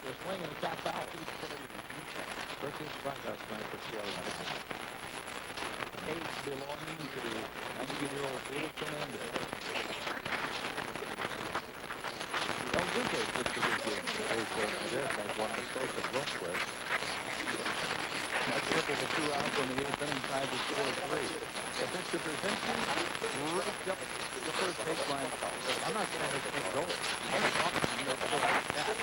The swing and a tap foul. 13 strikeouts tonight for Seattle. Eight belonging to 19-year-old Felix Hernandez. El Duque puts the good game. This has one mistake of Lundqvist. That triple to 2 outs on the 8th inning, tied to score 3. The pitch to Brzezinski ripped up the first baseline. I'm not saying this can't go. I'm not talking about that.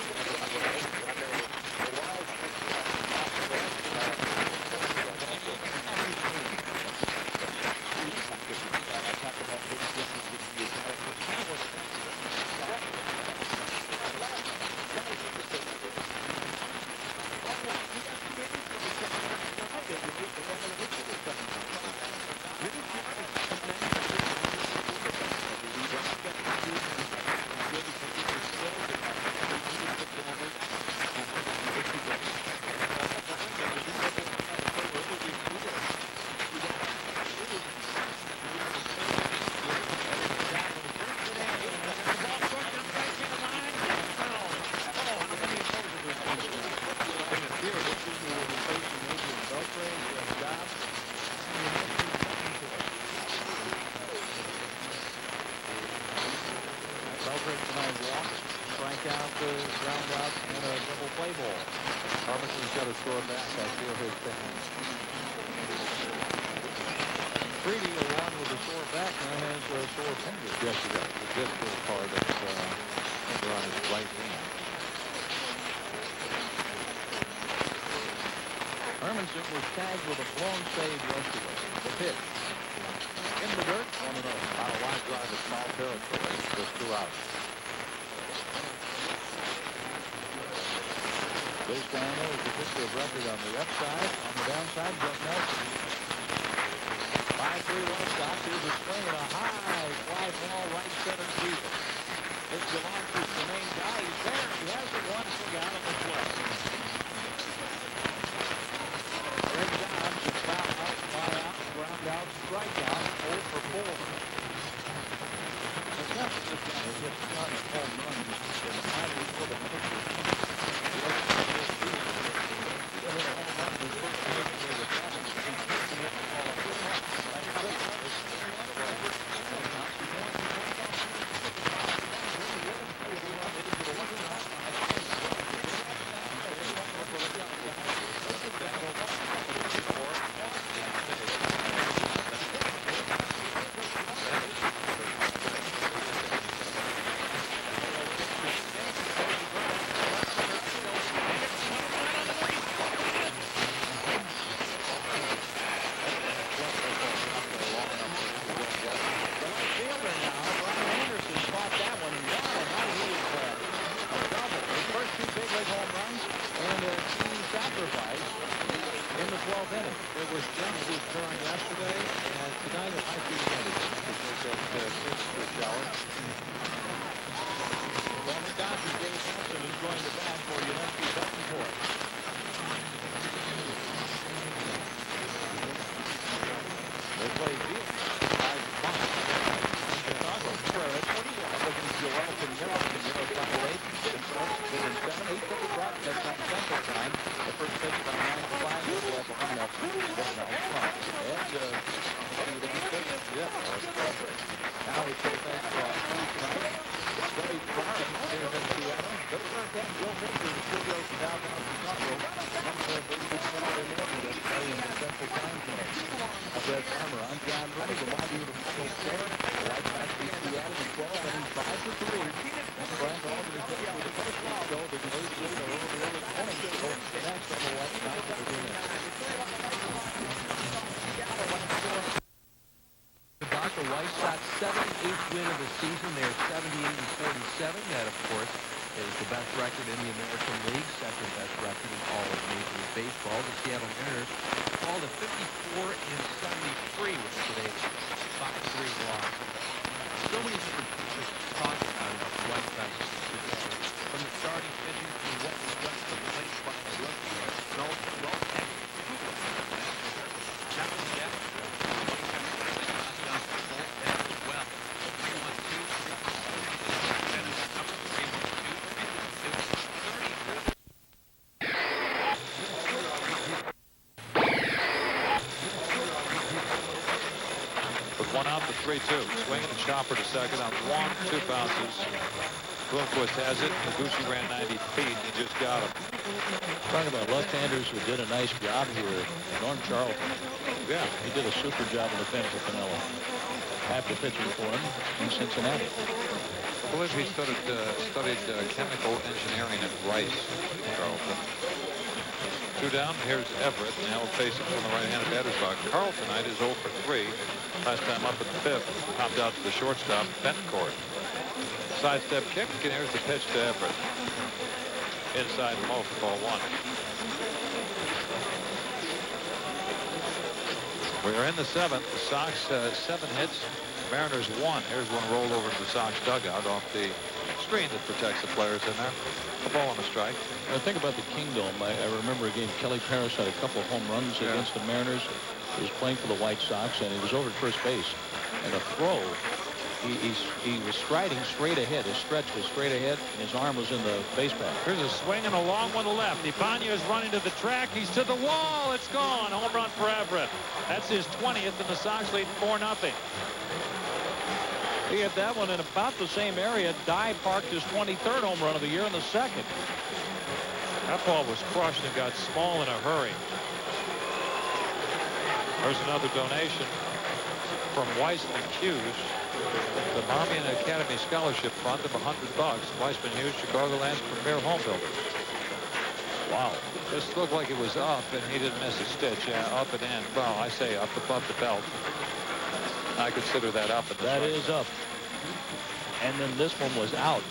Was tagged with a blown save yesterday. The pitch. In the dirt, 1-0. On a line drive to foul territory. Just 2 outs. Base Daniel is the pitcher of record on the left side. On the downside, Jeff Nelson. 5-3 White Sox. Here's a swing and a high fly ball right center field. It's Delonte's the main guy. He's there. He has it. 1 swing out on the play. Strikeout, 0 for 4. It's not that this guy is just not a home run. In the minor for the pitcher. He doesn't hit a home run. He's supposed to hit the traffic. He's supposed to hit the ball off the top. That's good. The White Sox 78th win of the season. They're 78-47. That, of course, is the best record in the American League, second best record in all of Major League Baseball. The Seattle Mariners fall to 54-73 with today's 5-3 loss. So many different things to talk about the White Sox today. From the starting pitching to what was done to the plate by the rookie. 2. Swinging a chopper to second on 1-2 bounces. Bloomquist has it. Noguchi ran 90 feet. He just got him. Talking about left-handers who did a nice job here. Norm Charlton. Yeah. He did a super job in the finish of Pinella after pitching for him in Cincinnati. I believe he studied chemical engineering at Rice, Charlton. 2 down. Here's Everett. Now we'll face him from the right-handed batter's box. Carl tonight is 0 for 3. Last time up at the 5th. Popped out to the shortstop, Bencourt. Sidestep kick, and here's the pitch to Everett. Inside low for ball 1. We're in the 7th. The Sox 7 hits. Mariners 1. Here's one rolled over to the Sox dugout off the screen that protects the players in there. A ball and a strike. I think about the Kingdome. I remember a game Kelly Parrish had a couple of home runs against the Mariners. He was playing for the White Sox, and he was over at first base. And a throw, he was striding straight ahead. His stretch was straight ahead, and his arm was in the base pad. Here's a swing and a long one to left. Ibanez running to the track. He's to the wall. It's gone. Home run for Everett. That's his 20th, and the Sox lead 4-0. He hit that one in about the same area. Dye parked his 23rd home run of the year in the 2nd. That ball was crushed and got small in a hurry. There's another donation from Weissman Hughes, the Army and Academy Scholarship Fund of $100. Weissman Hughes, Chicagoland's premier home builder. Wow. This looked like it was up, and he didn't miss a stitch. Yeah, up and in. Well, I say up above the belt. I consider that up. That is up. And then this one was out.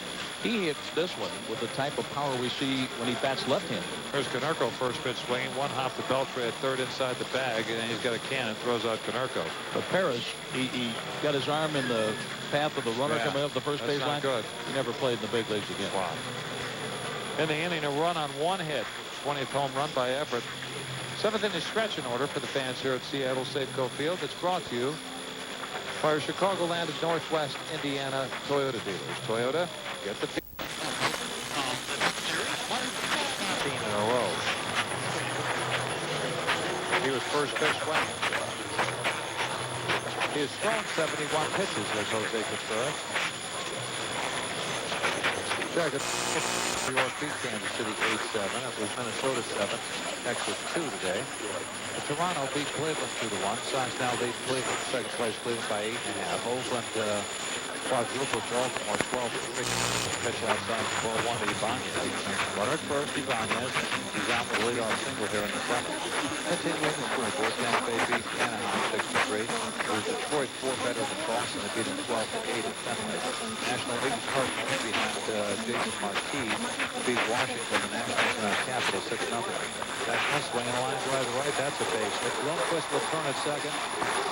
He hits this one with the type of power we see when he bats left-handed. Here's Konerko, first pitch swinging. One hop to Beltre at third inside the bag, and he's got a cannon, throws out Konerko. But Parrish, he got his arm in the path of the runner coming up the first base line. Good. He never played in the big leagues again. Wow. In the inning, a run on 1 hit. 20th home run by Everett. 7th inning stretch in order for the fans here at Seattle Safeco Field. It's brought to you by our Chicagoland of Northwest Indiana Toyota dealers. Toyota, get the 15 in a row. He was first pitch swinging. He has thrown 71 pitches, as Jose Contreras. Check it. New York beat Kansas City 8-7. It was Minnesota 7, Texas 2 today. Toronto beat Cleveland 2-1. Sox now lead Cleveland, second place Cleveland by 8.5. Oakland quadrupled Baltimore 12-3. Pitch outside the ball 1 to Ibanez. Runner at first, Ibanez. He's out with a leadoff single here in the 7th. Continuing the scoreboard, Tampa Bay beat Anaheim 6-3. It was Detroit 4 better than Boston. They beat them 12-8 at Fenway. National League Cardinals behind Jason Marquis beat Washington, the Nationals Capitals 6-0. National swinging a line drive to right. That's a base hit. Lundqvist will turn at second.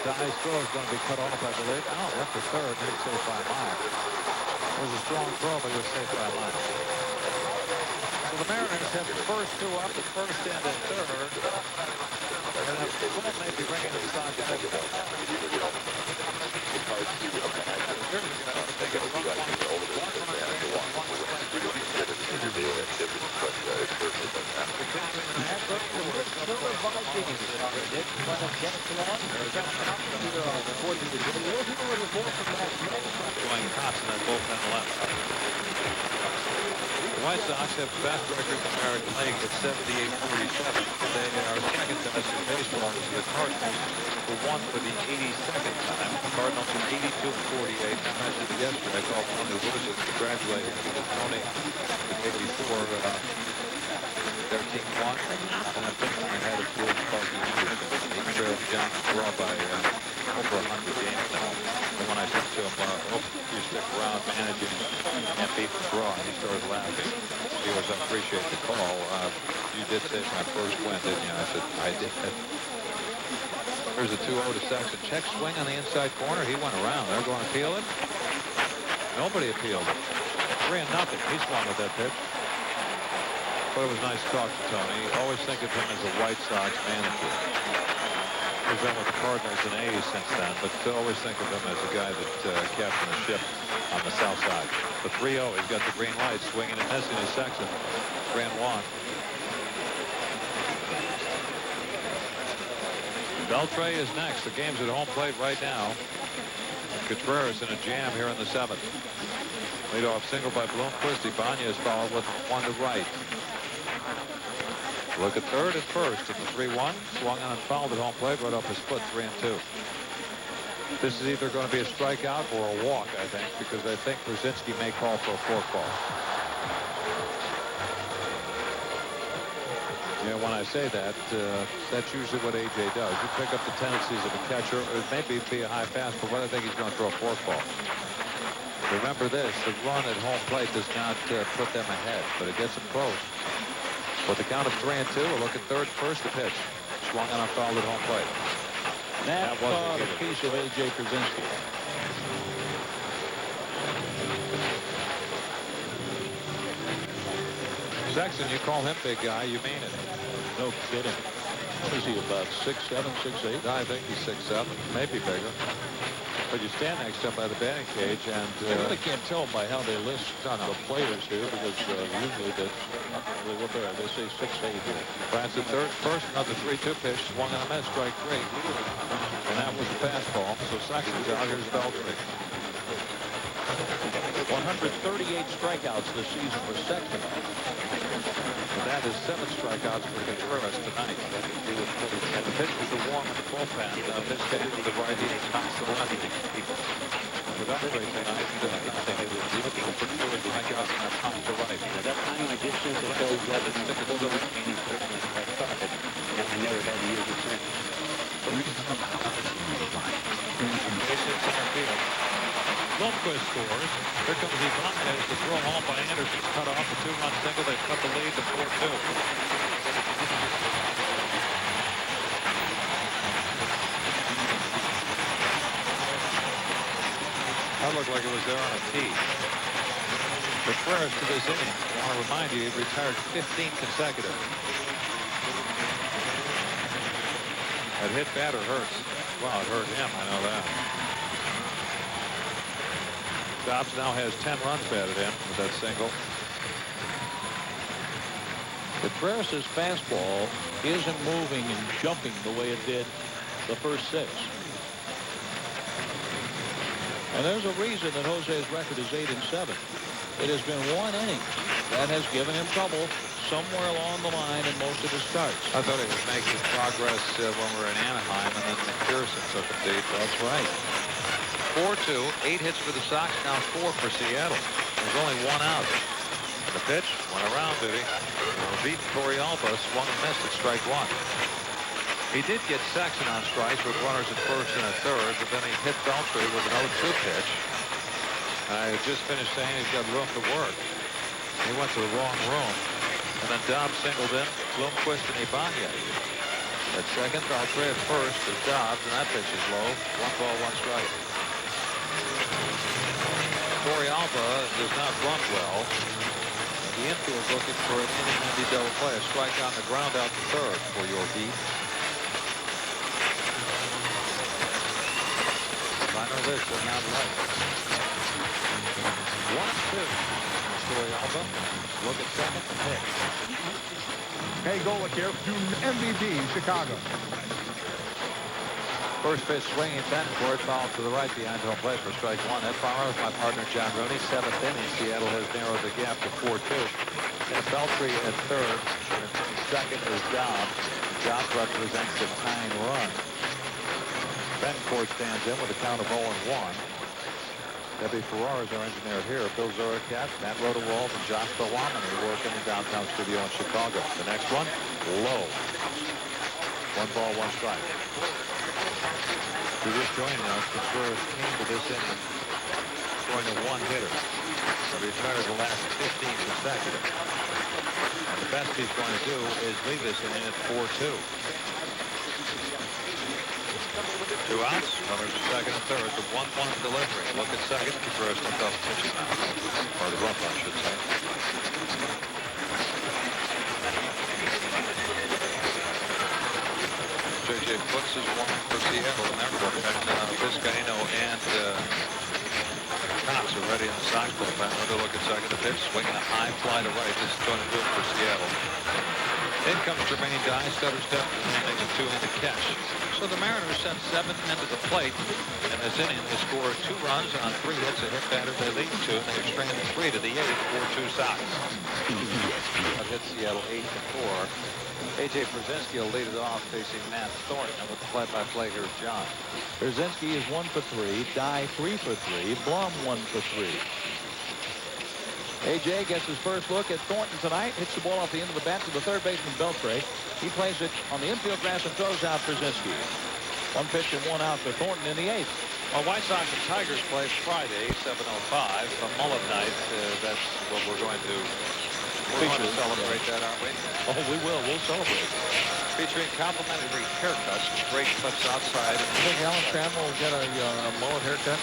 Dye's throw is going to be cut off, I believe. Oh, left to third. He's safe by a mile. It was a strong throw, but he was safe by a mile. So the Mariners have the first 2 up, the first and the third. And the ball may be ringing the Sox out. Going Thompson at bullpen left. The White Sox have the best record in the American League at 78-47. They are second to us in baseball. The Cardinals were won for the 82nd time. The Cardinals are 82-48. I mentioned it yesterday. I called Tony Lewis and congratulated him because Tony the day before their team won. And I think they had a full Sparky Anderson. He trailed John McGraw by over 100 games now. And when I said to him, hope you stick around managing and beat McGraw, he started laughing. He goes, I appreciate the call. You did save my first win, didn't you? I said, I did. Here's a 2-0 to Sexton. Check swing on the inside corner. He went around. They're going to appeal it. Nobody appealed it. 3-0. He swung with that pitch. But it was nice to talk to Tony. Always think of him as a White Sox manager. He's been with the Cardinals and A's since then, but always think of him as a guy that captained the ship on the south side. The 3-0, he's got the green light, swinging and missing his Sexton. Grand one. Beltre is next. The game's at home plate right now. Contreras in a jam here in the 7th. Leadoff single by Bloomquist. Ibanez followed with one to right. Look at third and first in the 3-1. Swung on and fouled at home plate. Right off his foot, 3-2. This is either going to be a strikeout or a walk, I think, because I think Brzezinski may call for a forkball. Yeah, when I say that, that's usually what A.J. does. You pick up the tendencies of a catcher. It may be a high fastball, but I think he's going to throw a forkball. Remember this, the run at home plate does not put them ahead, but it gets them close. With the count of 3-2, a look at third, first, the pitch. Swung on a foul at home plate. That caught a piece of A.J. Brzezinski. Sexton, you call him big guy, you mean it. No kidding. What is he, about 6'7", 6'8"? I think he's 6'7", maybe bigger. But you stand next to him by the batting cage, and I really can't tell by how they list the players here, because usually they say 6'8" here. Bryant's at third, first, another 3-2 pitch, swung on a miss, strike 3. And that was the fastball. So Sexton's out. Here's Beltry. 138 strikeouts this season for Sexton. And that is 7 strikeouts for Contreras tonight. And the pitch was the warm in the bullpen. This pitch was the righty, not the lefty. Without great tonight, looking for 2 strikeouts and a pop to right. At that time, I did think that those weapons took a little bit meaning for me. I thought that I never had to use it. Basic center field. Lundqvist scores. Here comes Ibanez to throw home by Anderson. Cut off a 2-run single. They cut the lead to 4-2. That looked like it was there on a tee. Contreras to this inning. I want to remind you, he retired 15 consecutive. That hit batter hurts. Well, it hurt him. I know that. Dobbs now has 10 runs batted in with that single. Contreras' fastball isn't moving and jumping the way it did the first 6. And there's a reason that Jose's record is 8-7. It has been one inning that has given him trouble somewhere along the line in most of his starts. I thought he was making progress when we were in Anaheim, and then McPherson took him deep. That's right. 4-2, 8 hits for the Sox, now 4 for Seattle. There's only 1 out. The pitch went around, did he? Beat Torrealba, swung and missed at strike 1. He did get Sexton on strikes with runners at first and at third, but then he hit Beltry with an 0-2 pitch. I had just finished saying he's got room to work. He went to the wrong room. And then Dobbs singled in, Bloomquist and Ibanez. At second, Beltry at first is Dobbs, and that pitch is low. 1 ball, 1 strike. Torrealba does not run well. The infield looking for an inning-ending double play. A strike on the ground out to third for Yorkie. Minor this, but not right. 1-2. Torrealba. Look at second and hit. Hey, Golick here to MVP Chicago. First pitch swinging, Benford fouled to the right behind home plate for strike 1. That far with my partner John Rooney. 7th inning. Seattle has narrowed the gap to 4-2. And Beltry at third. And second is Dobbs. Dobbs represents the tying run. Benford stands in with a count of 0-1. Debbie Ferrar is our engineer here. Bill Zurikat, Matt Rodewald, and Josh Belwamini work in the downtown studio in Chicago. The next one, low. 1 ball, 1 strike. If you're just joining us, Contreras came to this inning scoring a 1-hitter. He retired the last 15 consecutive. And the best he's going to do is leave this inning at 4-2. 2 outs, runners at second and third. The 1-1 delivery. Look at second. Contreras looked off the pitch now. Or the rough, I should say. J.J. Foots is one for Seattle in that bullpen. Vizcaino and Cox are ready in the Sox bullpen. Another look at second. The pitch, swinging a high fly to right. This is going to do it for Seattle. In comes Jermaine Dye, stutter step, and makes a two-handed catch. So the Mariners sent 7 men to the plate. In this inning, they scored 2 runs on 3 hits. A hit batter they lead 2, and they've stranded 3 to the 8th, 4-2 Sox. That hits Seattle 8-4. A.J. Brzezinski will lead it off facing Matt Thornton. And with the play-by-play, here's John. Brzezinski is 1 for 3. Dye 3 for 3. Blum 1 for 3. A.J. gets his first look at Thornton tonight. Hits the ball off the end of the bat to the third baseman Beltre. He plays it on the infield grass and throws out Brzezinski. 1 pitch and 1 out for Thornton in the 8th. Well, White Sox and Tigers play Friday, 7:05. The Mullet Night. That's what we're going to celebrate that, aren't we? Oh, we will. We'll celebrate. Featuring complimentary haircuts, great clips outside. You think Alan Trammell will get a mullet haircut?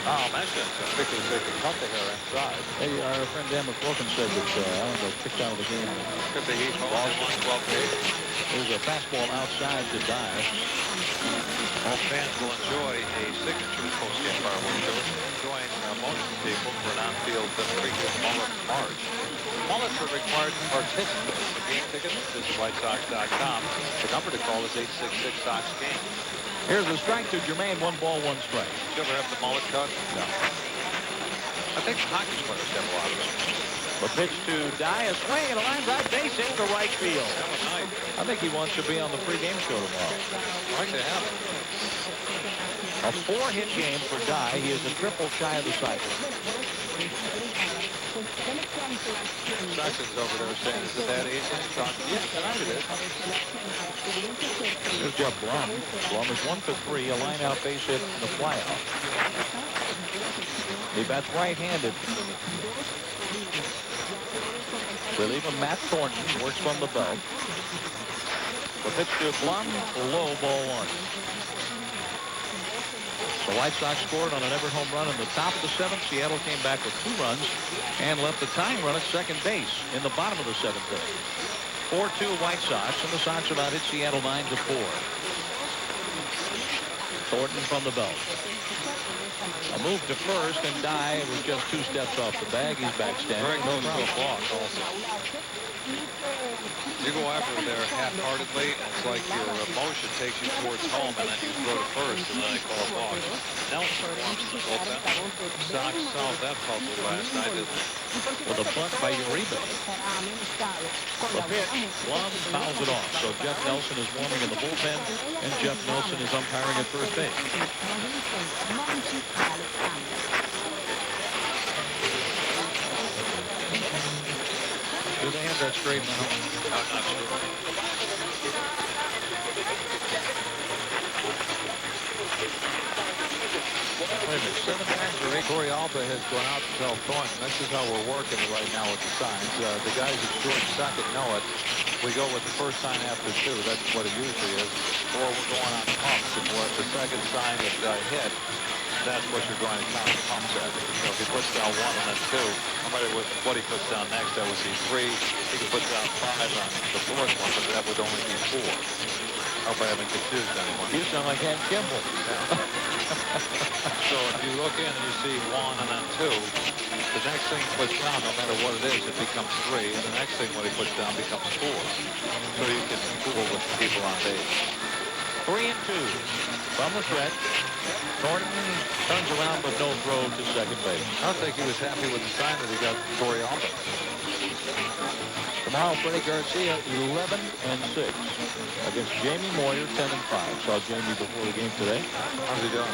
I'll mention it because they can cut the hair inside. Hey, our friend Dan McWilkin said that Alan got kicked out of the game. Could be heat ball. There's a fastball outside to Dye. All fans will enjoy a signature post-game fireworks show. Join most people for an on-field pre-game mullet march. Mullets are required to participate. For game tickets, visit WhiteSox.com. The number to call is 866-SOX-GAME. Here's a strike to Jermaine. 1 ball, 1 strike. Did you ever have the mullet cut? No. I think hockey players have a lot of them. The pitch to Dye, a swing and a line drive, base hit to right field. That was nice. I think he wants to be on the pregame show tomorrow. I'd like to have it. A 4-hit game for Dye. He is a triple shy of the cycle. Sexton's over there saying, is it that easy? Yes, tonight it is. Here's Jeff Blum. Blum is 1 for 3, a line-out base hit and a flyout. He bats right-handed. Reliever Matt Thornton works from the belt. The pitch to Blum, low, ball 1. The White Sox scored on an Everett home run in the top of the 7th. Seattle came back with 2 runs and left the tying run at second base in the bottom of the 7th inning. 4-2 White Sox, and the Sox about hit Seattle 9-4. Thornton from the belt. A move to first, and Dye was just 2 steps off the bag. He's back standing. Very close to a block also. You go after it there half-heartedly, and it's like your emotion takes you towards home, and then you throw to first, and then they call a walk. Nelson wants the bullpen. Sox solved that puzzle last night, didn't they? With a bunt by Uribe. The pitch, Blum fouls it off. So Jeff Nelson is warming in the bullpen, and Jeff Nelson is umpiring at first base. Do they have that straight now? I'm not sure. Wait a minute, 7 times or 8? Corey Alba has gone out to tell Thornton, this is how we're working right now with the signs. The guys at George second know it. We go with the first sign after 2. That's what it usually is. Or we're going on pumps. And the second sign is hit. That's what you're going to count the pumps at. So if he puts down 1 and then 2, no matter what he puts down next, that would be 3. He could put down 5 on the 4th one, but that would only be 4. I hope I haven't confused anyone. You sound like Hank Kimball. So if you look in and you see 1 and then 2, the next thing he puts down, no matter what it is, it becomes 3. And the next thing what he puts down becomes 4. So you can fool with the people on base. 3-2 from the stretch. Thornton turns around but no throw to second base. I don't think he was happy with the sign that he got from Corey Alba. Tomorrow, Freddie Garcia 11-6 against Jamie Moyer 10-5. Saw Jamie before the game today. How's he doing?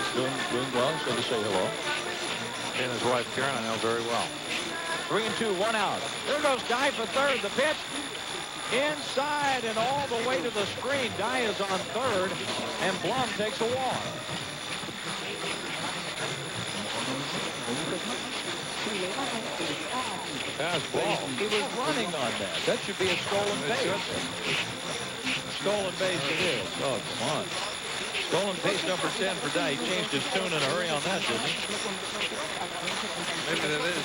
Doing well. Said to say hello. He and his wife Karen I know very well. 3-2, 1 out. There goes Dye for third. The pitch inside and all the way to the screen. Dye is on third, and Blum takes a walk. Pass ball. He was running on that. That should be a stolen base. Stolen base it is. Oh, come on. Stolen base number 10 for Dye. He changed his tune in a hurry on that, didn't he? Maybe that is.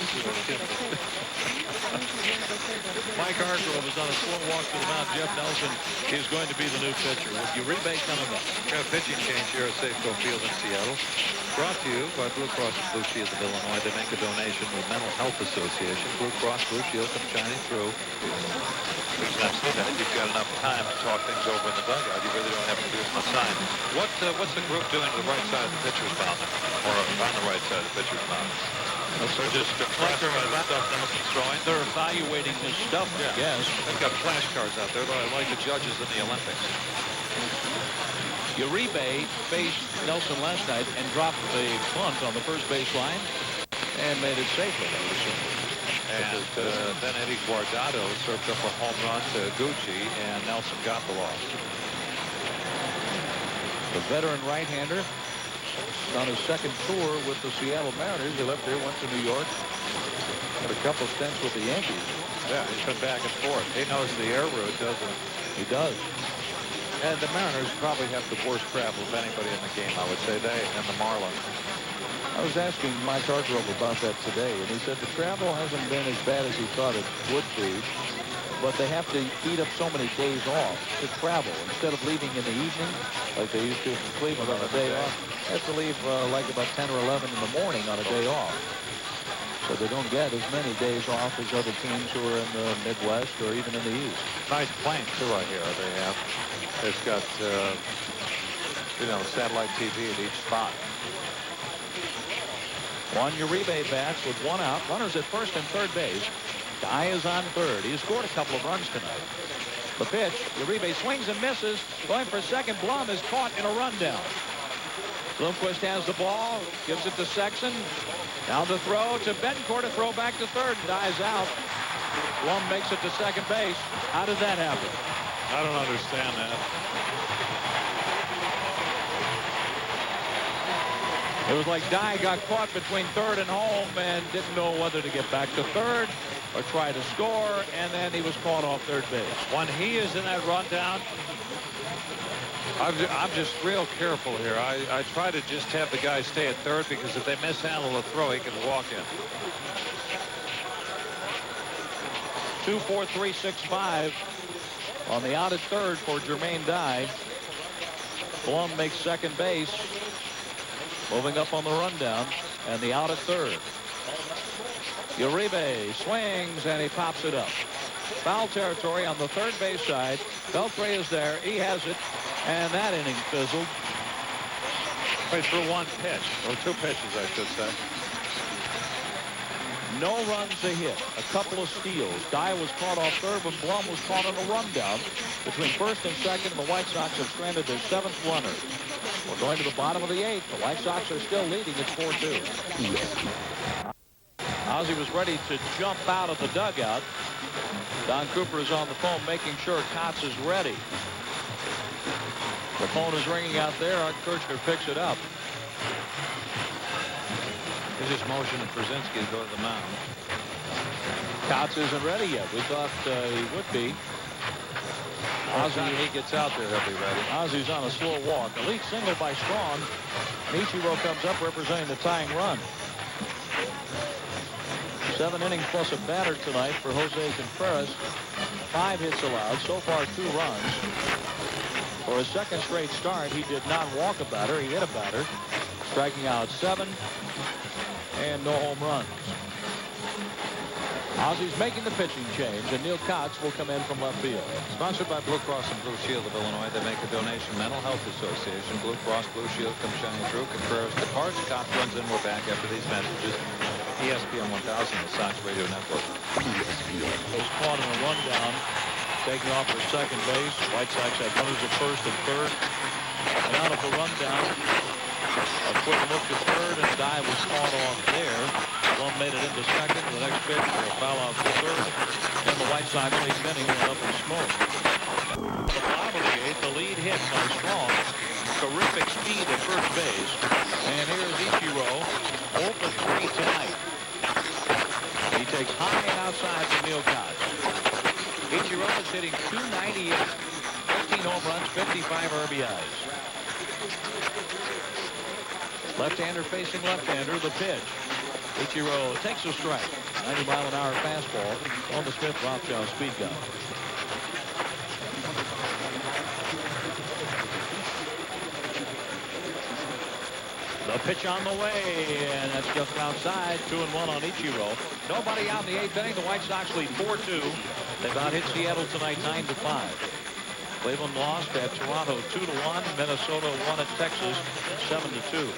Mike Hargrove is on a slow walk to the mound. Jeff Nelson is going to be the new pitcher with Uribe coming up. Got a pitching change here at Safeco Field in Seattle. Brought to you by Blue Cross and Blue Shield of Illinois. They make a donation to the Mental Health Association. Blue Cross Blue Shield come shining through. I've said that you've got enough time to talk things over in the dugout. You really don't have to do as much time. What's the group doing to the right side of the pitcher's mound, or on the right side of the pitcher's mound? They're just flashcards about stuff Nelson's throwing. They're evaluating his stuff, I guess. They've got flashcards out there, like the judges in the Olympics. Uribe faced Nelson last night and dropped the bunt on the first base line and made it safely. And then Eddie Guardado served up a home run to Gucci, and Nelson got the loss. The veteran right-hander on his second tour with the Seattle Mariners. He left here, went to New York, had a couple stints with the Yankees. Yeah, he's been back and forth. He knows the air route, doesn't he? He does. And the Mariners probably have the worst travel of anybody in the game, I would say. They and the Marlins. I was asking Mike Hargrove about that today, and he said the travel hasn't been as bad as he thought it would be, but they have to eat up so many days off to travel. Instead of leaving in the evening, like they used to from Cleveland on a day off, they have to leave like about 10 or 11 in the morning on a day off. So they don't get as many days off as other teams who are in the Midwest or even in the East. Nice plane, too, I hear they have. It's got, satellite TV at each spot. Juan Uribe bats with one out. Runners at first and third base. Guy is on third. He scored a couple of runs tonight. The pitch, Uribe swings and misses. Going for second. Blum is caught in a rundown. Bloomquist has the ball, gives it to Sexton. Down to throw to Bencourt, to throw back to third. Dies out. Blum makes it to second base. How did that happen? I don't understand that. It was like Dye got caught between third and home and didn't know whether to get back to third or try to score, and then he was caught off third base. When he is in that rundown, I'm just real careful here. I try to just have the guy stay at third, because if they mishandle a throw, he can walk in. 2-4-3-6-5 on the out at third for Jermaine Dye. Blum makes second base. Moving up on the rundown, and the out at third. Uribe swings, and he pops it up. Foul territory on the third base side. Beltre is there. He has it, and that inning fizzled. He threw one pitch, or two pitches, I should say. No runs, a hit, a couple of steals. Dye was caught off third when Blum was caught on a rundown. Between first and second, the White Sox have stranded their seventh runner. We're going to the bottom of the eighth. The White Sox are still leading. It's 4-2. Ozzie was ready to jump out of the dugout. Don Cooper is on the phone making sure Kotz is ready. The phone is ringing out there. Art Kirchner picks it up. He just motioned to Brzezinski to go to the mound. Kotz isn't ready yet. We thought he would be. Ozzie, he gets out there, he'll be ready. Ozzie's on a slow walk. A lead single by Strong. Ichiro comes up representing the tying run. 7 innings plus a batter tonight for Jose Contreras. 5 hits allowed. So far, 2 runs. For his second straight start, he did not walk a batter. He hit a batter, striking out 7, and no home runs. Ozzie's making the pitching change, and Neil Kotz will come in from left field. Sponsored by Blue Cross and Blue Shield of Illinois. They make a donation. Mental Health Association. Blue Cross Blue Shield comes shining through. Contreras departs. Kotz runs in. We're back after these messages. ESPN 1000, the Sox Radio Network. Was caught in a rundown, taking off for second base. White Sox had runners at first and third. And out of the rundown, a quick look to third, and Dye was caught off there. Blum made it into second. The next pitch, a foul out to third. And the White Sox eighth inning went up in smoke. The bottom of the eighth, the lead hit by Strong. Terrific speed at first base. And here's Ichiro, 0 for 3 tonight. He takes high and outside from Neil Kotz. Ichiro is hitting .298, 15 home runs, 55 RBIs. Left-hander facing left-hander, the pitch. Ichiro takes a strike. 90-mile-an-hour fastball on the Smith-Rothschild speed gun. The A pitch on the way, and that's just outside. 2-1 on Ichiro. Nobody out in the 8th inning. The White Sox lead 4-2. They've out hit Seattle tonight 9-5. Cleveland lost at Toronto 2-1. Minnesota won at Texas 7-2.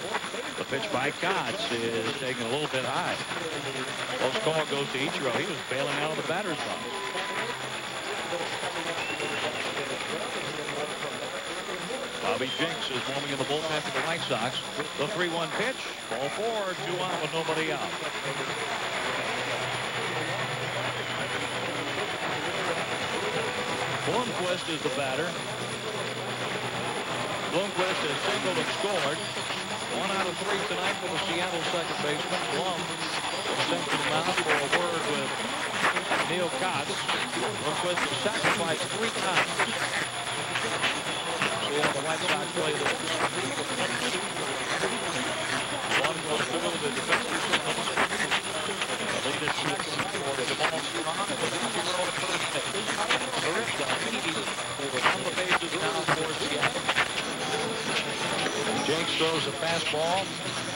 The pitch by Kotz is taken a little bit high. Close call goes to Ichiro. He was bailing out of the batter's box. Bobby Jenks is warming in the bullpen for the White Sox. The 3-1 pitch. Ball 4, 2 on with nobody out. Blomquist is the batter. Blomquist has singled and scored. 1 out of 3 tonight for the Seattle second baseman. Blum sent to the mound for a word with Neil Kotz. Blomquist has sacrificed 3 times. The White Sox play this. 1 goes to the defensive zone. The lead is 6 for the ball strong. And the Ichiro to first base. On the bases now for Seattle. Jenks throws a fastball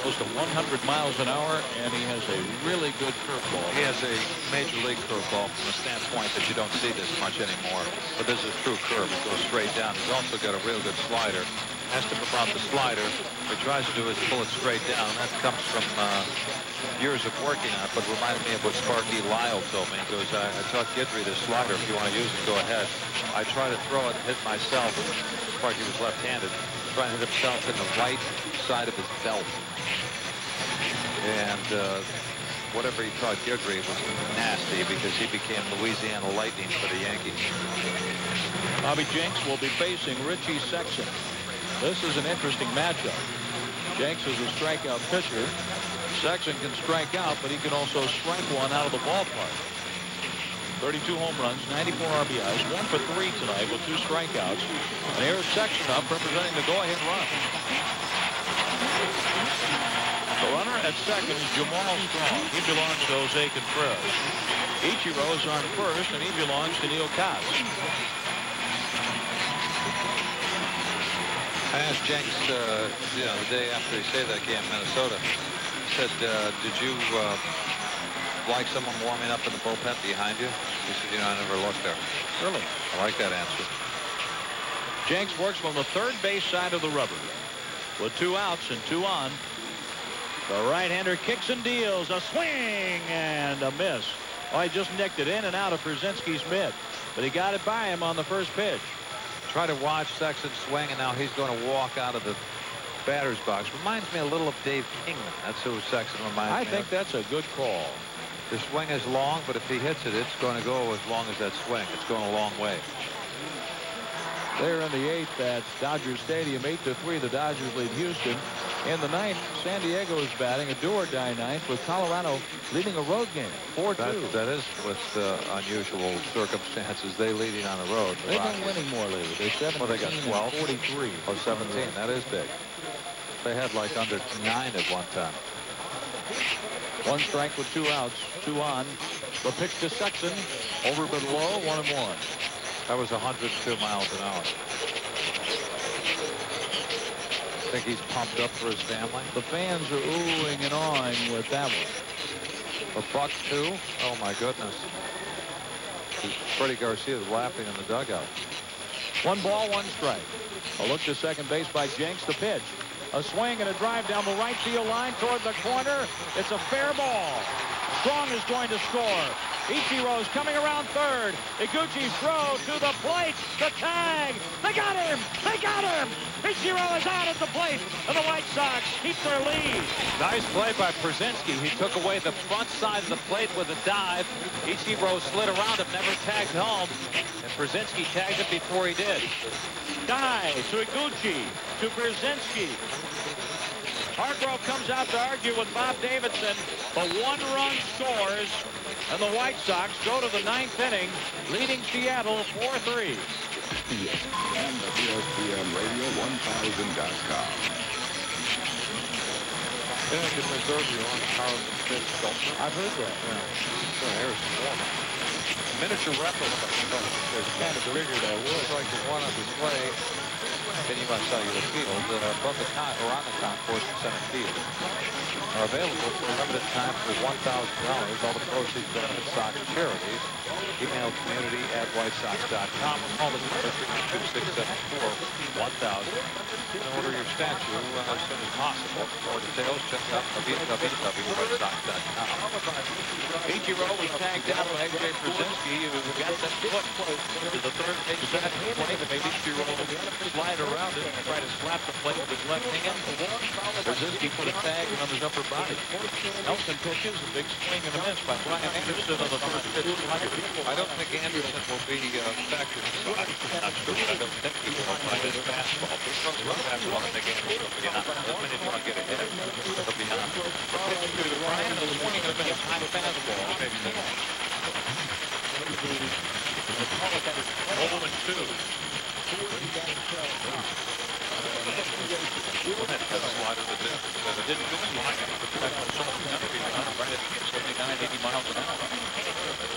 close to 100 miles an hour, and he has a really good curveball. He has a major league curveball from the standpoint that you don't see this much anymore. But this is a true curve. It goes straight down. He's also got a real good slider. Asked him about the slider. What he tries to do is pull it straight down. That comes from years of working on it, but reminded me of what Sparky Lyle told me. He goes, I taught Guidry this slider. If you want to use it, go ahead. I try to throw it and hit myself. Sparky was left-handed. Trying to hit himself in the right side of his belt. And whatever he taught Guidry was nasty because he became Louisiana Lightning for the Yankees. Bobby Jenks will be facing Richie Sexson. This is an interesting matchup. Jenks is a strikeout pitcher. Sexson can strike out, but he can also strike one out of the ballpark. 32 home runs, 94 RBIs, 1 for 3 tonight with 2 strikeouts. And here's Sexson up representing the go-ahead run. The runner at second is Jamal Strong. He belongs to Jose Contreras. Ichiro is on first, and he belongs to Neil Kotz. I asked Jenks, the day after he saved that game in Minnesota, said, did you like someone warming up in the bullpen behind you? He said, I never looked there. Really? I like that answer. Jenks works from the third base side of the rubber. With 2 outs and 2 on. The right-hander kicks and deals. A swing and a miss. Oh, he just nicked it in and out of Brzezinski's mitt. But he got it by him on the first pitch. Try to watch Sexson swing, and now he's going to walk out of the batter's box. Reminds me a little of Dave Kingman. That's who Sexson reminds me of. I think that's a good call. The swing is long, but if he hits it, it's going to go as long as that swing. It's going a long way. There in the 8th at Dodger Stadium, 8-3. The Dodgers lead Houston. In the 9th, San Diego is batting a do-or-die 9th with Colorado leading a road game, 4-2. That is with unusual circumstances. They leading on the road. They've been winning more lately. They're 17 Well, they got 12. 43. Oh, 17. That is big. They had like under 9 at one time. 1 strike with 2 outs, 2 on. The pitch to Sexson, over but low, 1-1. That was 102 miles an hour. Think he's pumped up for his family. The fans are oohing and awing with that one. A buck 2. Oh my goodness. Freddie Garcia is laughing in the dugout. 1 ball, 1 strike. A look to second base by Jenks. The pitch. A swing and a drive down the right field line toward the corner. It's a fair ball. Strong is going to score. Ichiro's coming around third. Iguchi's throw to the plate. The tag. They got him. They got him. Ichiro is out at the plate, and the White Sox keep their lead. Nice play by Brzezinski. He took away the front side of the plate with a dive. Ichiro slid around him, never tagged home, and Brzezinski tagged it before he did. Guy to Iguchi to Brzezinski. Hargrove comes out to argue with Bob Davidson. The 1-run scores, and the White Sox go to the 9th inning, leading Seattle 4-3. And WSBM Radio 1000.com. Yeah, I can reserve you on power of the pitch, Sculptor. I've heard that. So here's one. Miniature replica. It's kind of figured I would. Looks like the one on display in U.S. Cellular Field above the or on the concourse in center field are available for a limited time for $1,000. All the proceeds go to Red Sox charities. Email community@whitesox.com. Call the number 312-674-1000 and order your statue as soon as possible. For more details, check out www.whitesox.com. Ichiro was tagged down by A.J. Brzezinski, who got that foot to the third base side of the plate, and made Ichiro slide around it and try to slap the plate with his left hand. Brzezinski put a tag on his upper body. Nelson pitches a big swing and a miss by Brian Anderson on the first pitch. I don't think Anderson will be factored inside. I'm not sure. I don't think he will find his fastball. If he throws a fastball, I think Anderson will be on. The minute you get ahead, he'll be on. Pitch to Brian, a swing and a miss. High fastball. 0-2. Slider that didn't go flying. Right at 79, 80 miles an hour.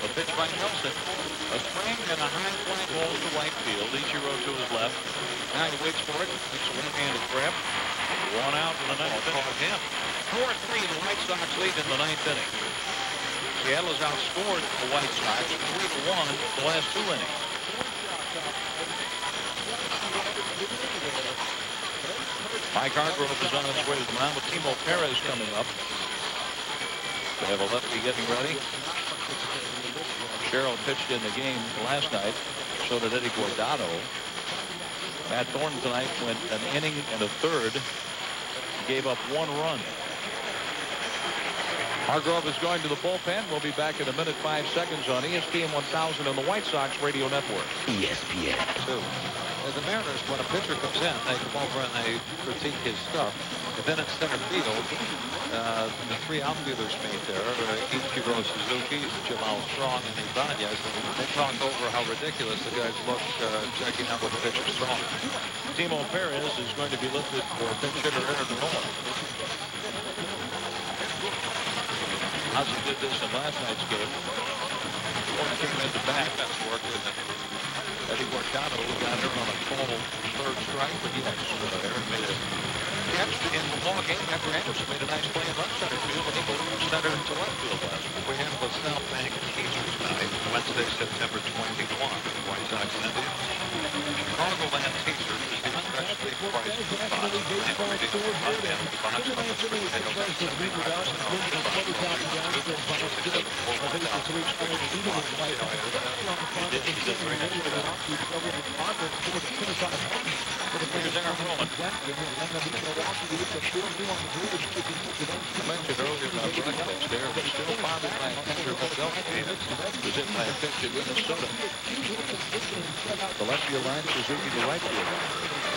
A pitch by Nelson. A swing and a high fly ball to right field. Ichiro to his left. Now he waits for it. Makes a one-handed grab. One out in the ninth. Caught him. 4-3, the White Sox lead in the ninth inning. Seattle has outscored the White Sox 3-1 the last two innings. Mike Hargrove is on his way to the mound with Timo Perez coming up. They have a lefty getting ready. Sherrill pitched in the game last night. So did Eddie Guardado. Matt Thornton tonight went an inning and a third. Gave up one run. Hargrove is going to the bullpen. We'll be back in a minute, 5 seconds on ESPN 1000 on the White Sox radio network. ESPN 2. The Mariners, when a pitcher comes in, they come over and they critique his stuff. And then at center field, the three outfielders meet there, Ichiro Suzuki, Jamal Strong, and Ibanez. They talk over how ridiculous the guys look checking out what the pitcher's throwing. Timo Perez is going to be listed for pinch hitter Aaron Nola. Ozzie did this in last night's game. One came into bat. That's working. Eddie Guardado got her on a full third strike, but yes, Aaron made a Catch in the ball game after Anderson made a nice play in left center field, and he moved center to left field last week. We have LaSalle Bank Teachers Night, Wednesday, September 21. White Sox and Indians. Chicago Land Teachers is the freshly priced spot. And reading the content of the box office for sales at 75% off the box. Here's Aaron Rowan. I mentioned earlier about broadcast there, but still bothered by Andrew Philadelphia. Was hit by a pitch in Minnesota. The left field line, Suzuki to right field.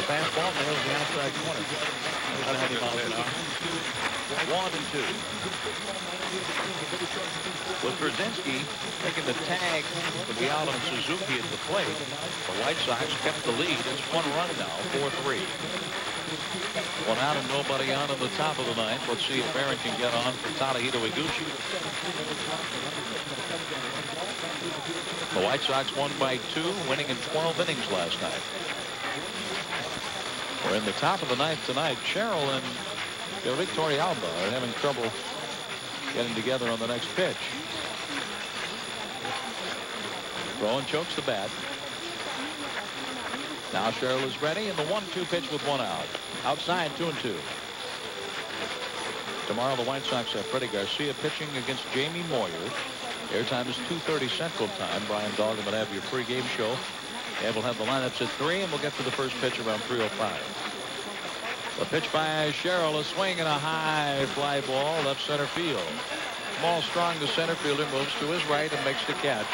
The fastball nails the outside corner. 190 miles an hour. 1-2. With Brzezinski taking the tag to be out on Suzuki at the plate, the White Sox kept the lead. It's one run now, 4-3. One out and nobody on in the top of the ninth. Let's see if Aaron can get on for Tadahito Iguchi. The White Sox won by 2, winning in 12 innings last night. We're in the top of the ninth tonight. Sherrill and Victoria Alba are having trouble getting together on the next pitch. Rowan chokes the bat. Now Sherrill is ready, and the 1-2 pitch with one out. Outside, 2-2. Tomorrow the White Sox have Freddie Garcia pitching against Jamie Moyer. Airtime is 2:30 Central Time. Brian Dalton will have your pregame show. And we'll have the lineups at 3, and we'll get to the first pitch around 3:05. The pitch by Sherrill, a swing and a high fly ball left center field. Ball strong to center fielder, moves to his right and makes the catch.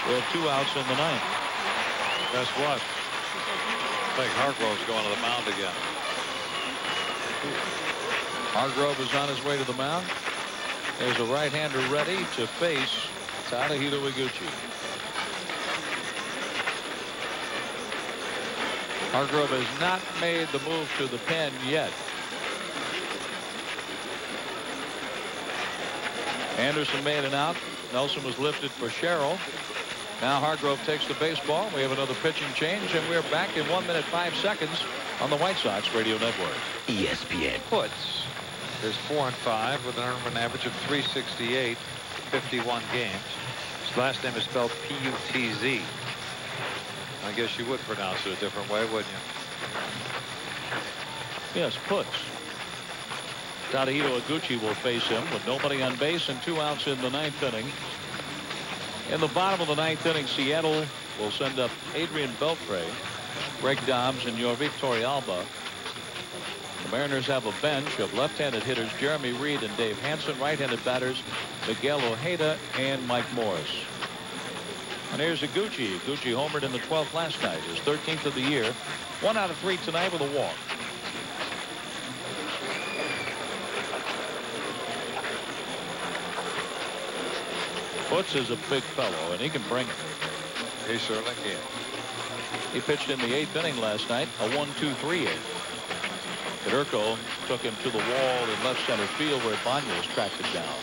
We have 2 outs in the ninth. Guess what? I think Hargrove's going to the mound again. Hargrove is on his way to the mound. There's a right-hander ready to face Tadahito Iguchi. Hargrove has not made the move to the pen yet. Anderson made an out. Nelson was lifted for Sherrill. Now Hargrove takes the baseball. We have another pitching change, and we're back in 1 minute 5 seconds on the White Sox Radio Network. ESPN. Puts is 4-5 with an earned run average of 368, 51 games. His last name is spelled P-U-T-Z. I guess you would pronounce it a different way, wouldn't you? Yes, Puts. Tadahito Iguchi will face him with nobody on base and 2 outs in the 9th inning. In the bottom of the 9th inning, Seattle will send up Adrian Beltre, Greg Dobbs, and Jorvik Torrealba. The Mariners have a bench of left-handed hitters Jeremy Reed and Dave Hansen, right-handed batters Miguel Ojeda and Mike Morris. And here's Iguchi. Iguchi homered in the 12th last night, his 13th of the year. 1 out of 3 tonight with a walk. Puts is a big fellow, and he can bring it. He certainly can. He pitched in the 8th inning last night, a 1-2-3 8. Federico took him to the wall in left center field where Ibanez tracked it down.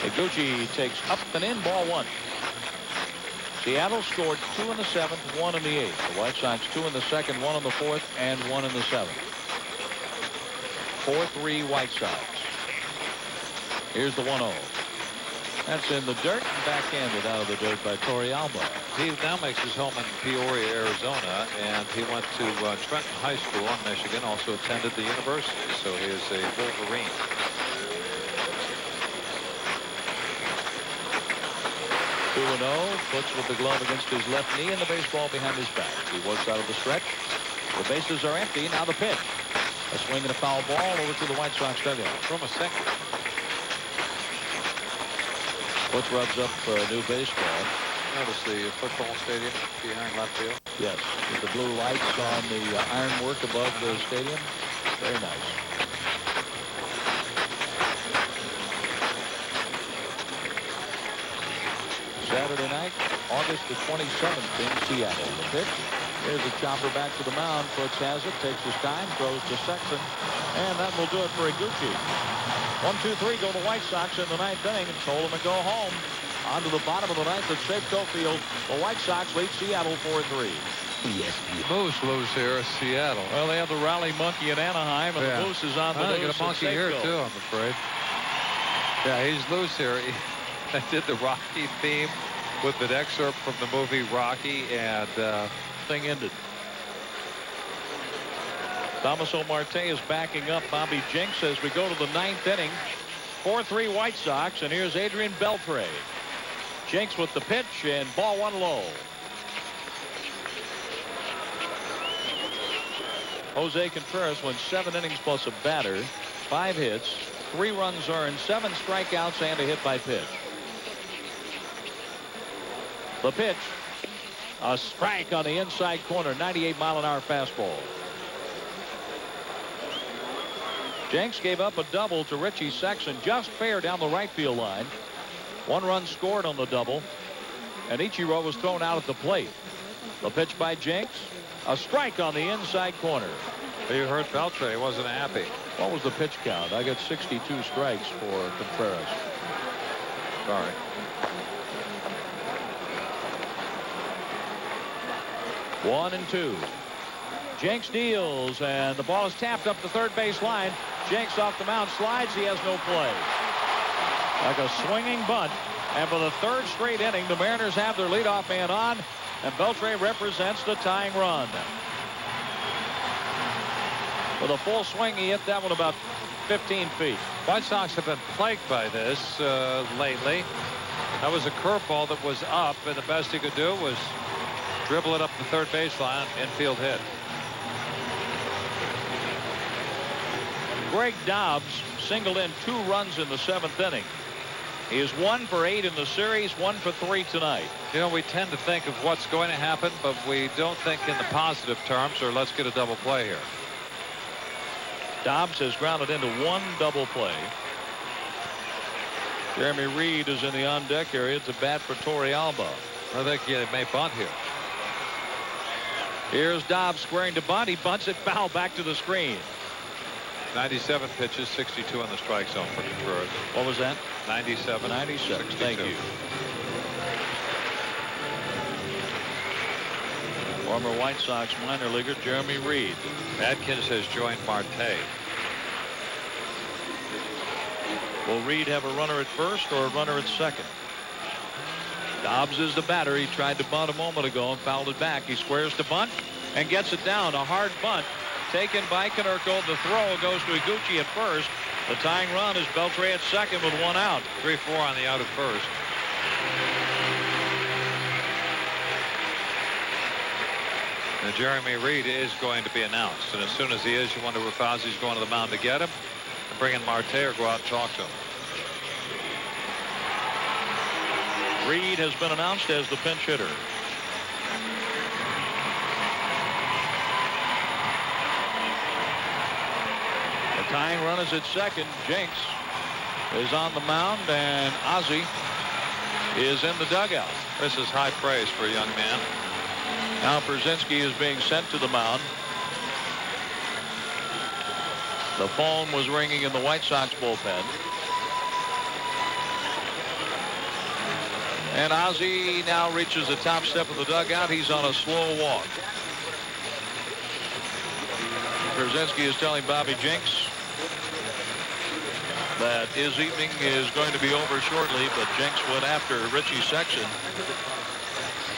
Iguchi takes up and in, ball 1. Seattle scored 2 in the 7th, 1 in the 8th. The White Sox 2 in the 2nd, 1 in the 4th, and 1 in the 7th. 4-3 White Sox. Here's the 1-0. That's in the dirt and backhanded out of the dirt by Torrealba. He now makes his home in Peoria, Arizona, and he went to Trenton High School in Michigan, also attended the university, so he is a Wolverine. Two 2-0. Puts with the glove against his left knee and the baseball behind his back. He works out of the stretch. The bases are empty. Now the pitch. A swing and a foul ball over to the White Sox dugout. From a second. Puts rubs up new baseball. Notice the football stadium behind left field. Yes, with the blue lights on the ironwork above the stadium. Very nice. Saturday night, August the 27th in Seattle. The pitch. Here's a chopper back to the mound. Puts has it, takes his time, throws to Sexton, and that will do it for Iguchi. 1-2-3 go the White Sox in the 9th inning and told them to go home. On to the bottom of the 9th at Safeco Field. The White Sox lead Seattle 4-3. Moose lose here at Seattle. Well, they have the rally monkey in Anaheim, and the Moose is on the they loose got a monkey here too, I'm afraid. Yeah, he's loose here. I did the Rocky theme with an excerpt from the movie Rocky, and thing ended. Damaso Marte is backing up Bobby Jenks as we go to the 9th inning. 4-3 White Sox, and here's Adrian Beltre. Jenks with the pitch, and ball 1 low. Jose Contreras went 7 innings plus a batter, 5 hits, 3 runs earned, 7 strikeouts, and a hit by pitch. The pitch, a strike on the inside corner, 98-mile-an-hour fastball. Jenks gave up a double to Richie Sexton, just fair down the right field line. 1 run scored on the double, and Ichiro was thrown out at the plate. The pitch by Jenks, a strike on the inside corner. You heard Beltre, he wasn't happy. What was the pitch count? I got 62 strikes for Contreras. Sorry. One and 2. Jenks deals, and the ball is tapped up the third base line. Jenks off the mound, slides. He has no play. Like a swinging bunt. And for the 3rd straight inning, the Mariners have their leadoff man on, and Beltre represents the tying run. With a full swing, he hit that one about 15 feet. White Sox have been plagued by this lately. That was a curveball that was up, and the best he could do was dribble it up the third baseline, infield hit. Greg Dobbs singled in 2 runs in the 7th inning. He is 1 for 8 in the series, 1 for 3 tonight. You know, we tend to think of what's going to happen, but we don't think in the positive terms, or let's get a double play here. Dobbs has grounded into 1 double play. Jeremy Reed is in the on-deck area to bat for Torrealba. I think he may bunt here. Here's Dobbs squaring to bunt. He bunts it foul back to the screen. 97 pitches, 62 in the strike zone for Contreras. What was that? 97. 97. 62. Thank you. Former White Sox minor leaguer Jeremy Reed. Atkins has joined Marte. Will Reed have a runner at first or a runner at second? Dobbs is the batter. He tried to bunt a moment ago and fouled it back. He squares to bunt and gets it down. A hard bunt taken by Konerko. The throw goes to Iguchi at first. The tying run is Beltre at second with one out. 3-4 on the out at first. Now, Jeremy Reed is going to be announced, and as soon as he is, you wonder if Ozzy's going to the mound to get him, and bring in Marte or go out and talk to him. Reed has been announced as the pinch hitter. The tying run is at second. Jenks is on the mound, and Ozzy is in the dugout. This is high praise for a young man. Now Brzezinski is being sent to the mound. The phone was ringing in the White Sox bullpen. And Ozzy now reaches the top step of the dugout. He's on a slow walk. Brzezinski is telling Bobby Jenks that his evening is going to be over shortly, but Jenks went after Richie Sexton,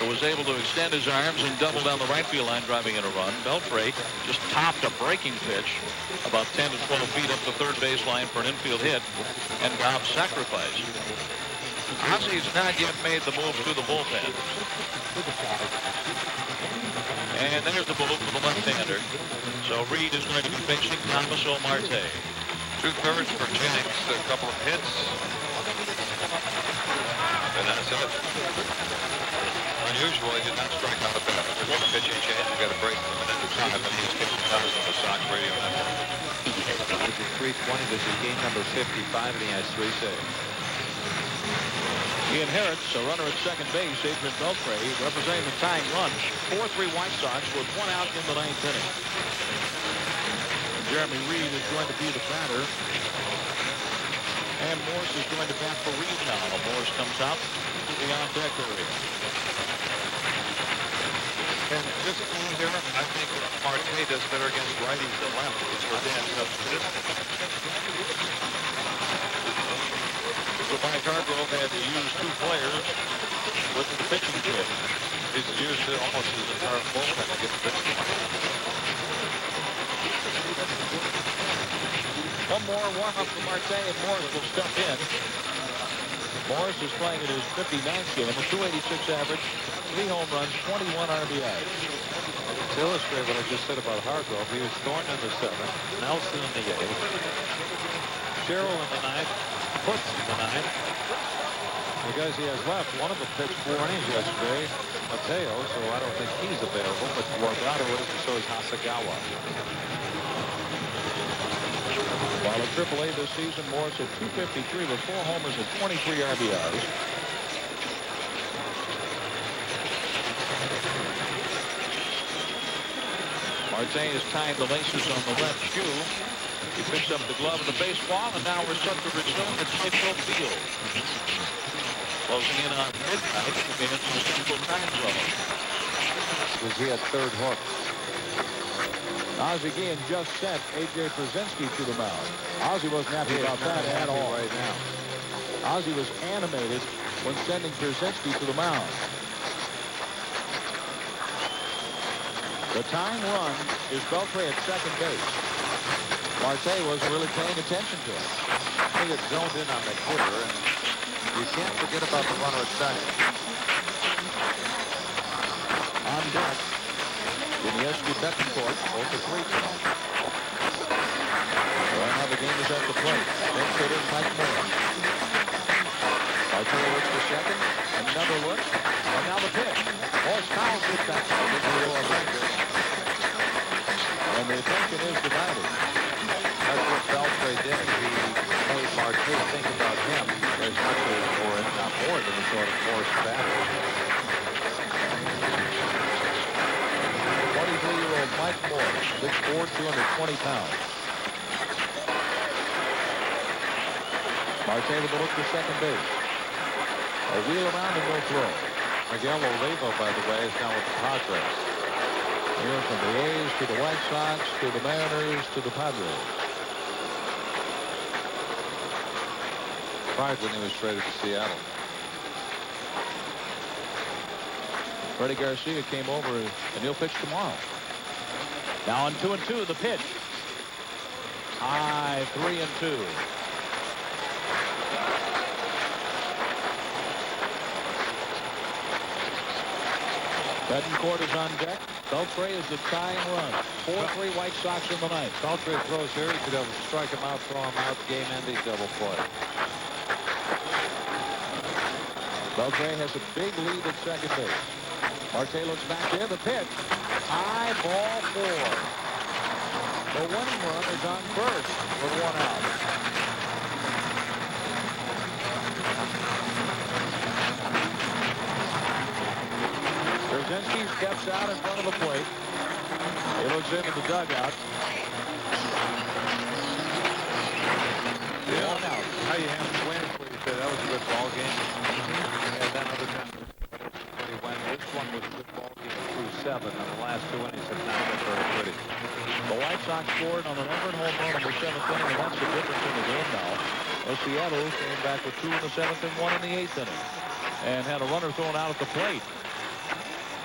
who was able to extend his arms and double down the right field line, driving in a run. Beltre just topped a breaking pitch about 10 to 12 feet up the third baseline for an infield hit, and Dobbs sacrificed. Ozzy's not yet made the move to the bullpen. And there's the move for the left-hander. So Reed is going to be facing Thomas O'Marte. 2/3 for Jennings, a couple of hits. And that's it. Unusual, he did not strike out a bat. There's one pitching change. You got to break them at the time, and he's getting Thomas on the Sox radio network. This is 320. This is game number 55, and he has 3 saves. He inherits a runner at second base, Adrian Beltre, representing the tying run. 4-3 White Sox with one out in the 9th inning. Jeremy Reed is going to be the batter. And Morse is going to bat for Reed now. Morse comes out to the on-deck area. And just here, I think Marte does better against righties than lefties, where Dan substitutes. So Mike Hargrove had to use 2 players with the pitching kit. He's used it almost his entire bullpen to get the pitching. One more warm-up for Marte, and Morris will step in. Morris is playing at his 59th game, a 286 average, 3 home runs, 21 RBIs. To illustrate what I just said about Hargrove, he was Thornton in the 7th, Nelson in the 8th, Sherrill in the 9th, Puts in the 9th. The guys he has left, one of them pitched 4 innings yesterday, Mateo, so I don't think he's available, but Guardado is, and so is Hasagawa. While at AAA this season, Morris at 253 with 4 homers and 23 RBIs. Marte is tying the laces on the left shoe. He picks up the glove of the baseball, and now we're set to resume at Safeco Field. Closing in on midnight to be into the Central Time Zone. Because he had 3rd hook. Ozzie Guillen just sent A.J. Brzezinski to the mound. Ozzie wasn't happy about that at all. Right now. Ozzie was animated when sending Brzezinski to the mound. The tying run is Beltre at second base. Marte wasn't really paying attention to him. He gets zoned in on the quitter, and you can't forget about the runner at second. On deck, Yuniesky Betancourt, 0-for-3 count. Right now the game is at the plate. Bench hitter Mike Morris. Marte looks to second. Another look. And now the pitch. Morris fouls it back. And the attention is divided. That's what Beltre did. He made Marte think about him as much as, or if not more, than the sort of forced batter. 23-year-old Mike Morris, 6'4", 220 pounds. Marte with a look to second base. A wheel around and no throw. Miguel Olivo, by the way, is now with the Padres. Here from the A's to the White Sox to the Mariners to the Padres. Cried when he was traded to Seattle. Freddie Garcia came over, and he'll pitch tomorrow. Now on 2-2, the pitch. High 3-2. Betancourt is on deck. Beltre is the tying run. 4-3 White Sox in the ninth. Beltre throws here. He could have strike him out, throw him out, game-ending double play. Beltre has a big lead at second base. Marte looks back there. The pitch. High ball 4. The winning run is on first with 1 out. Brzezinski steps out in front of the plate. He looks into the dugout. 1 out. How you have to win, please. That was a good ball game. And then other times he went. This one was a good ball game through 7, and the last 2 innings have not been very pretty. The White Sox scored on an earned home run in the 7th inning, and that's the difference in the game now. Well, Seattle came back with 2 in the 7th and 1 in the 8th inning, and had a runner thrown out at the plate.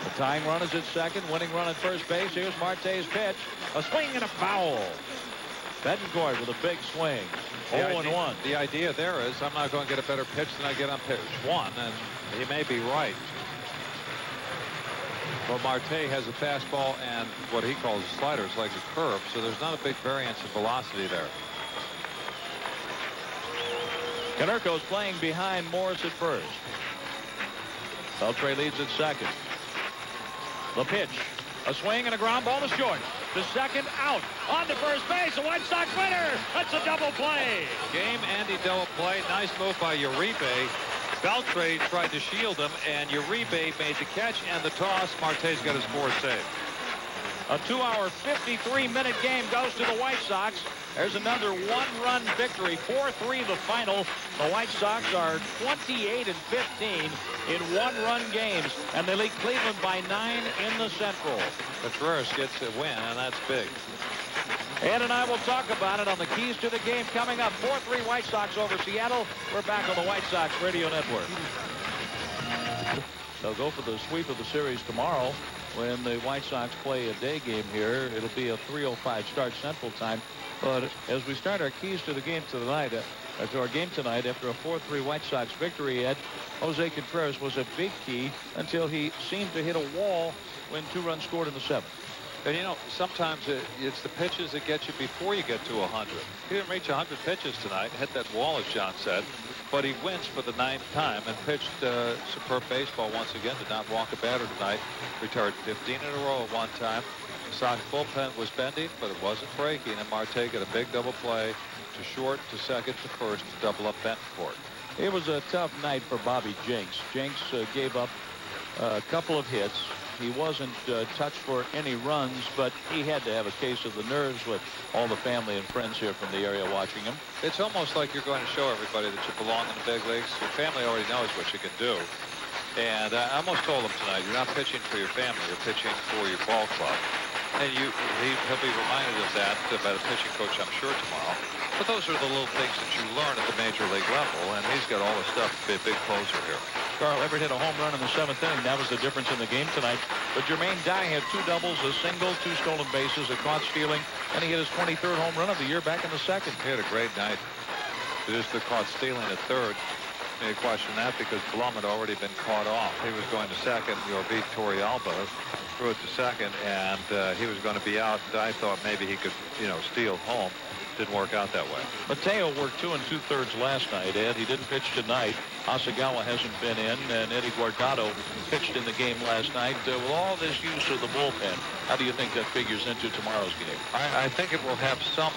The tying run is at second, winning run at first base. Here's Marte's pitch. A swing and a foul. Betancourt with a big swing. 0-1. The idea there is I'm not going to get a better pitch than I get on pitch 1, and he may be right. But Marte has a fastball and what he calls a slider, like a curve, so there's not a big variance in velocity there. Konerko's playing behind Morris at first. Beltre leads at second. The pitch. A swing and a ground ball to short. The second out. On to first base. A White Sox winner. That's a double play. Game-ending double play. Nice move by Uribe. Beltre tried to shield him, and Uribe made the catch and the toss. Marte's got his 4 saved. A 2-hour, 53-minute game goes to the White Sox. There's another 1-run victory. 4-3 the final. The White Sox are 28-15 in 1-run games, and they lead Cleveland by 9 in the Central. Contreras gets a win, and that's big. Ed and I will talk about it on the keys to the game coming up. 4-3 White Sox over Seattle. We're back on the White Sox Radio Network. They'll go for the sweep of the series tomorrow when the White Sox play a day game here. It'll be a 3:05 start Central Time. But as we start our keys to the game tonight, to our game tonight, after a 4-3 White Sox victory, Ed, Jose Contreras was a big key until he seemed to hit a wall when 2 runs scored in the 7th. And, you know, sometimes it's the pitches that get you before you get to 100. He didn't reach 100 pitches tonight, hit that wall, as John said, but he wins for the 9th time and pitched superb baseball once again. Did not walk a batter tonight. Retired 15 in a row at one time. The Sox bullpen was bending, but it wasn't breaking, and Marte got a big double play to short, to second, to first, to double up Betancourt. It was a tough night for Bobby Jenks. Jenks gave up a couple of hits. He wasn't touched for any runs, but he had to have a case of the nerves with all the family and friends here from the area watching him. It's almost like you're going to show everybody that you belong in the big leagues. Your family already knows what you can do. And I almost told him tonight, you're not pitching for your family, you're pitching for your ball club. And he'll be reminded of that by the pitching coach, I'm sure, tomorrow. But those are the little things that you learn at the major league level, and he's got all the stuff to be a big closer here. Carl Everett hit a home run in the 7th inning. That was the difference in the game tonight. But Jermaine Dye had 2 doubles, a single, 2 stolen bases, a caught stealing, and he hit his 23rd home run of the year back in the 2nd. He had a great night. It is the caught stealing at 3rd. You question that because Blum had already been caught off. He was going to second. Yorvit Torrealba threw it to second, and he was going to be out. I thought maybe he could, steal home. Didn't work out that way. Mateo worked 2 2/3 last night, Ed. He didn't pitch tonight. Asagawa hasn't been in, and Eddie Guardado pitched in the game last night. With all this use of the bullpen, how do you think that figures into tomorrow's game? I think it will have some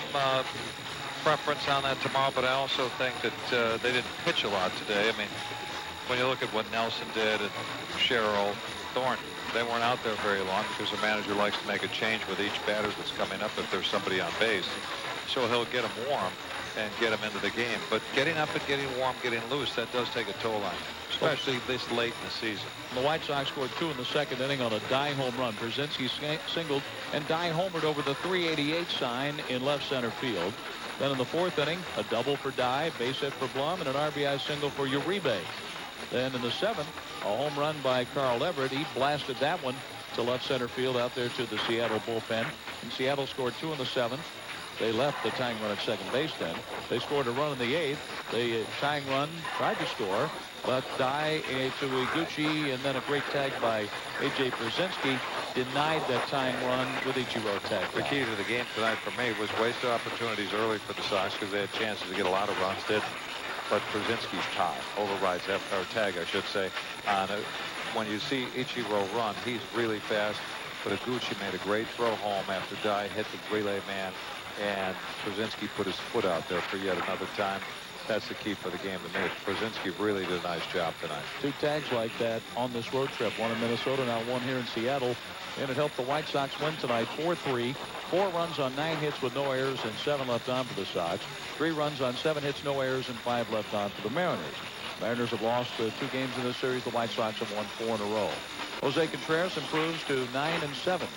preference on that tomorrow, but I also think that they didn't pitch a lot today. I mean, when you look at what Nelson did and Sherrill, Thornton, they weren't out there very long because the manager likes to make a change with each batter that's coming up if there's somebody on base. So he'll get them warm. and get him into the game. But getting up and getting warm, getting loose, that does take a toll on you, especially this late in the season. The White Sox scored 2 in the second inning on a Dye home run. Brzezinski singled, and Dye homered over the 388 sign in left center field. Then in the fourth inning, a double for Dye, base hit for Blum, and an RBI single for Uribe. Then in the seventh, a home run by Carl Everett. He blasted that one to left center field out there to the Seattle bullpen. And Seattle scored 2 in the seventh. They left the tying run at second base then. They scored a run in the eighth. The tying run tried to score, but Dye to Iguchi, and then a great tag by A.J. Brzezinski denied that tying run with Ichiro tag. The key to the game tonight for me was wasted opportunities early for the Sox because they had chances to get a lot of runs, didn't. But Brzezinski's tie overrides that, or tag, I should say, on it. When you see Ichiro run, he's really fast. But Iguchi made a great throw home after Dye hit the relay man, and Brzezinski put his foot out there for yet another time. That's the key for the game to me. Brzezinski really did a nice job tonight. 2 tags like that on this road trip. One in Minnesota, now one here in Seattle. And it helped the White Sox win tonight 4-3. 4 runs on 9 hits with no errors and 7 left on for the Sox. 3 runs on 7 hits, no errors, and 5 left on for the Mariners. Mariners have lost 2 games in this series. The White Sox have won 4 in a row. Jose Contreras improves to 9-7.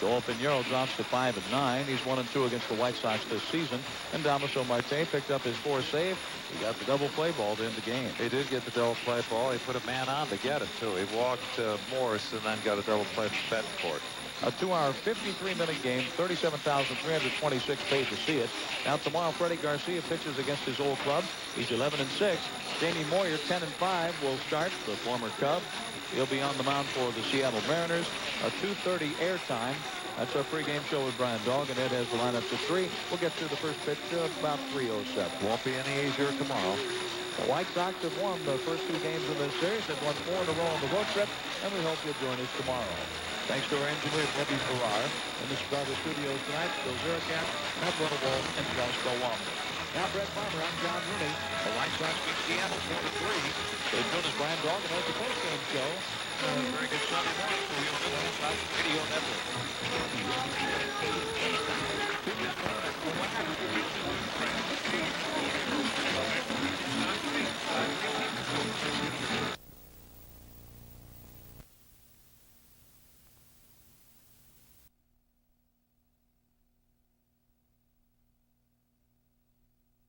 Joel Pinheiro drops to 5-9. He's 1-2 against the White Sox this season. And Damaso Marte picked up his 4th save. He got the double play ball to end the game. He did get the double play ball. He put a man on to get it, too. He walked Morris and then got a double play from Betancourt. A 2-hour, 53-minute game, 37,326 paid to see it. Now tomorrow, Freddie Garcia pitches against his old club. He's 11-6. Jamie Moyer, 10-5, will start, the former Cub. He'll be on the mound for the Seattle Mariners. A 2:30 airtime. That's our pregame show with Brian Dog, and Ed has the lineups at 3. We'll get to the first pitch about 3:07. Won't be any easier tomorrow. The White Sox have won the first 2 games in this series. They've won 4 in a row on the road trip, and we hope you'll join us tomorrow. Thanks to our engineer, Debbie Farrar. In the Chicago studios tonight, Bill Zirikat, Matt Runnable, and Josh Belwami. Now, Brett Farmer, I'm John Rooney. The White Sox beat Seattle 4-3. Stay tuned as Brian Dog and has the postgame show. Very good Sunday morning for you on the White Sox Radio Network.